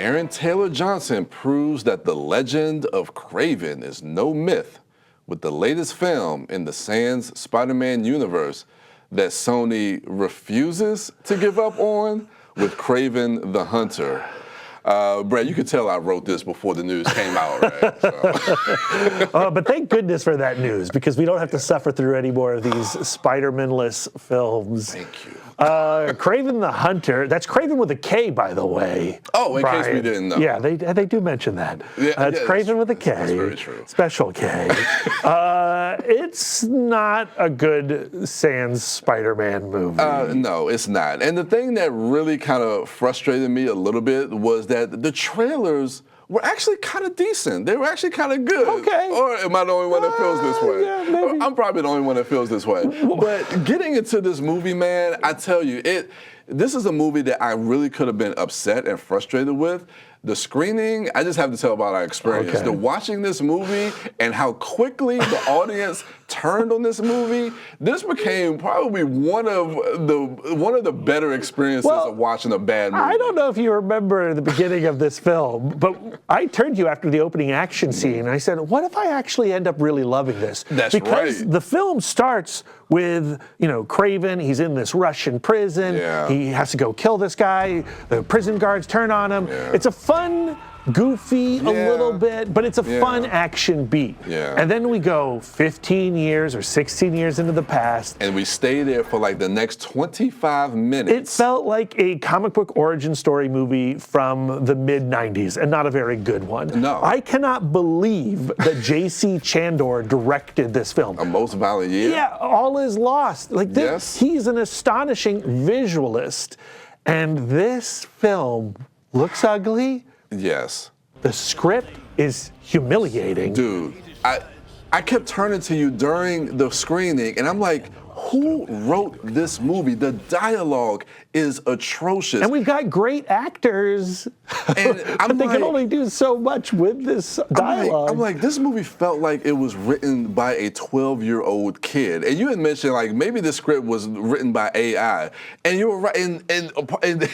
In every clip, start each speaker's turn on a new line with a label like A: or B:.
A: Aaron Taylor Johnson proves that the legend of Kraven is no myth with the latest film in the Sans Spider-Man universe that Sony refuses to give up on with Kraven the Hunter. Brad, you could tell I wrote this before the news came out, right? So.
B: But thank goodness for that news, because we don't have to suffer through any more of these Spider-Man-less films.
A: Thank you.
B: Kraven the Hunter, that's Kraven with a K, by the way.
A: Oh, in
B: Bryan.
A: case we didn't know.
B: Yeah, they do mention that.
A: Yeah,
B: it's Kraven with a K.
A: That's very true.
B: Special K. It's not a good Sans Spider-Man movie.
A: No, it's not. And the thing that really kind of frustrated me a little bit was that the trailers were actually kind of decent. They were actually kind of good.
B: Okay.
A: Or am I the only one that feels this way?
B: Yeah, maybe.
A: I'm probably the only one that feels this way. But getting into this movie, man, I tell you, this is a movie that I really could have been upset and frustrated with. The screening, I just have to tell about our experience.
B: Okay.
A: The watching this movie and how quickly the audience turned on this movie, this became probably one of the better experiences of watching a bad movie.
B: I don't know if you remember the beginning of this film, but I turned to you after the opening action scene and I said, what if I actually end up really loving this?
A: That's
B: because
A: right.
B: The film starts with, Kraven, he's in this Russian prison.
A: Yeah.
B: He has to go kill this guy. The prison guards turn on him.
A: Yeah.
B: It's a fun, goofy a little bit, but it's a fun action beat.
A: Yeah.
B: And then we go 15 years or 16 years into the past.
A: And we stay there for like the next 25 minutes.
B: It felt like a comic book origin story movie from the mid-90s, and not a very good one.
A: No.
B: I cannot believe that J.C. Chandor directed this film.
A: A Most Violent Year?
B: Yeah, all is lost. Like this,
A: Yes.
B: He's an astonishing visualist, and this film looks ugly.
A: Yes.
B: The script is humiliating.
A: Dude, I kept turning to you during the screening, and I'm like, who wrote this movie? The dialogue is atrocious.
B: And we've got great actors,
A: And
B: but they can only do so much with this dialogue.
A: I'm like, this movie felt like it was written by a 12-year-old kid. And you had mentioned, like, maybe the script was written by AI. And you were right. And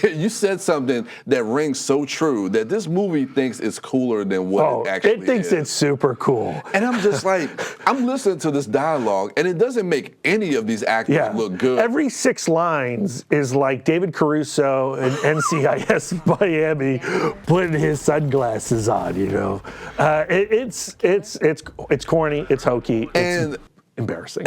A: you said something that rings so true, that this movie thinks it's cooler than what it actually is.
B: It thinks it's super cool.
A: And I'm just like, I'm listening to this dialogue, and it doesn't make any of these actors look good.
B: Every 6 lines is like David Caruso in NCIS Miami putting his sunglasses on. It's corny, it's hokey, it's embarrassing.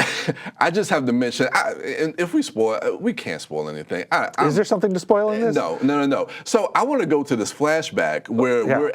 A: I just have to mention, and if we spoil, we can't spoil anything.
B: Is there something to spoil in this?
A: No. So I want to go to this flashback where we're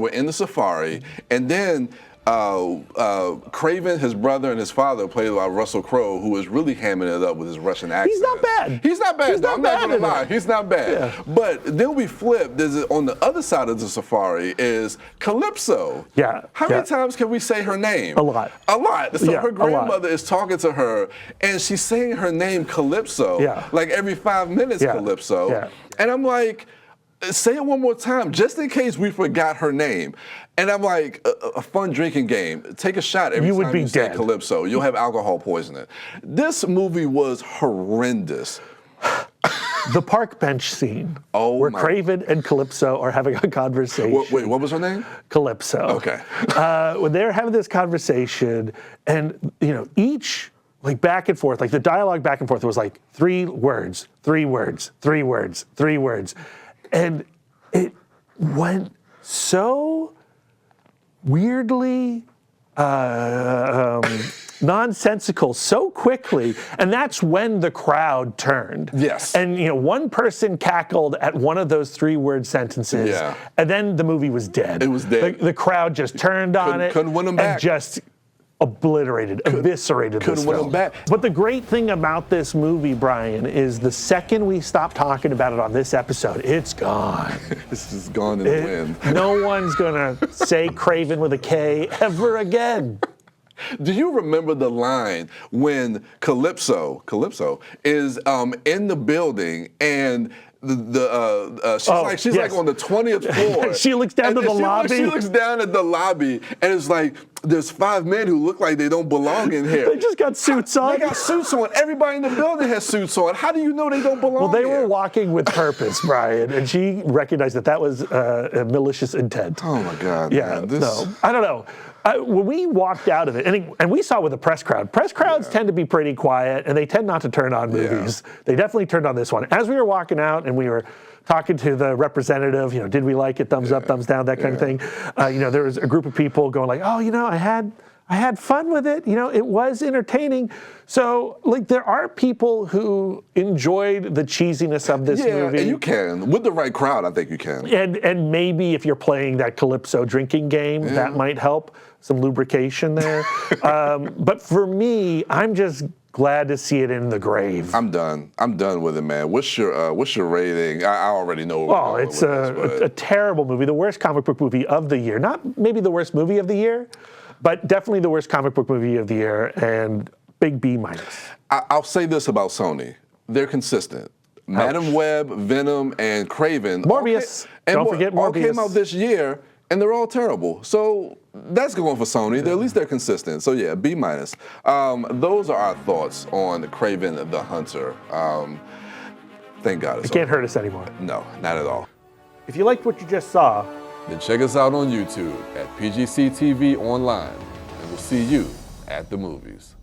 A: in the safari, and then Kraven, his brother, and his father, played by Russell Crowe, who is really hamming it up with his Russian accent.
B: He's not bad.
A: He's not bad. I'm not gonna lie.
B: it.
A: He's not bad.
B: Yeah.
A: But then we flip. On the other side of the safari is Calypso.
B: Yeah.
A: How many times can we say her name?
B: A lot.
A: A lot. So
B: Yeah,
A: her
B: a lot.
A: grandmother is talking to her, and she's saying her name Calypso.
B: Yeah.
A: Like every 5 minutes,
B: Yeah.
A: Calypso.
B: Yeah.
A: And I'm like, say it one more time, just in case we forgot her name. And I'm like, a fun drinking game. Take a shot every time you say Calypso. You'll have alcohol poisoning. This movie was horrendous.
B: The park bench scene, where
A: my.
B: Kraven and Calypso are having a conversation.
A: Wait, what was her name?
B: Calypso.
A: Okay.
B: When they're having this conversation, and each back and forth, like the dialogue back and forth was like 3 words, 3 words, 3 words, 3 words, and it went so weirdly nonsensical so quickly, and that's when the crowd turned.
A: Yes.
B: And one person cackled at one of those 3-word sentences, and then the movie was dead.
A: It was dead.
B: The crowd just turned on it.
A: Couldn't win them back.
B: And just eviscerated this
A: couldn't win them
B: film.
A: back.
B: But the great thing about this movie, Bryan, is the second we stop talking about it on this episode, it's gone.
A: This is gone in the wind.
B: No one's gonna say Kraven with a K ever again.
A: Do you remember the line when Calypso is in the building and she's like on the 20th floor.
B: She looks down to the lobby.
A: She looks down at the lobby and it's like, there's 5 men who look like they don't belong in here.
B: They just got suits on.
A: They got suits on. Everybody in the building has suits on. How do you know they don't belong
B: Well, they
A: here?
B: were walking with purpose, Bryan, and she recognized that was a malicious intent.
A: Oh my God!
B: Yeah,
A: man.
B: no, I don't know. When we walked out of it, and we saw with the press crowd, press crowds tend to be pretty quiet, and they tend not to turn on movies. They definitely turned on this one. As we were walking out, and we were talking to the representative, did we like it? Thumbs up, thumbs down, that kind of thing. There was a group of people going like, oh, I had fun with it. It was entertaining. So, there are people who enjoyed the cheesiness of this movie.
A: Yeah, and you can. With the right crowd, I think you can.
B: And maybe if you're playing that Calypso drinking game, that might help. Some lubrication there. But for me, I'm just glad to see it in the grave.
A: I'm done. I'm done with it, man. What's your rating? I already know.
B: Well, it's a terrible movie. The worst comic book movie of the year. Not maybe the worst movie of the year, but definitely the worst comic book movie of the year, and big B-.
A: I'll say this about Sony. They're consistent. Madam Web, Venom, and Kraven.
B: Morbius. Don't forget Morbius.
A: All came out this year, and they're all terrible. So that's going for Sony. At least they're consistent. So yeah, B-. Those are our thoughts on Kraven the Hunter. Thank God it's
B: It can't hurt us anymore.
A: No, not at all.
B: If you liked what you just saw,
A: Then check us out on YouTube at PGC TV Online, and we'll see you at the movies.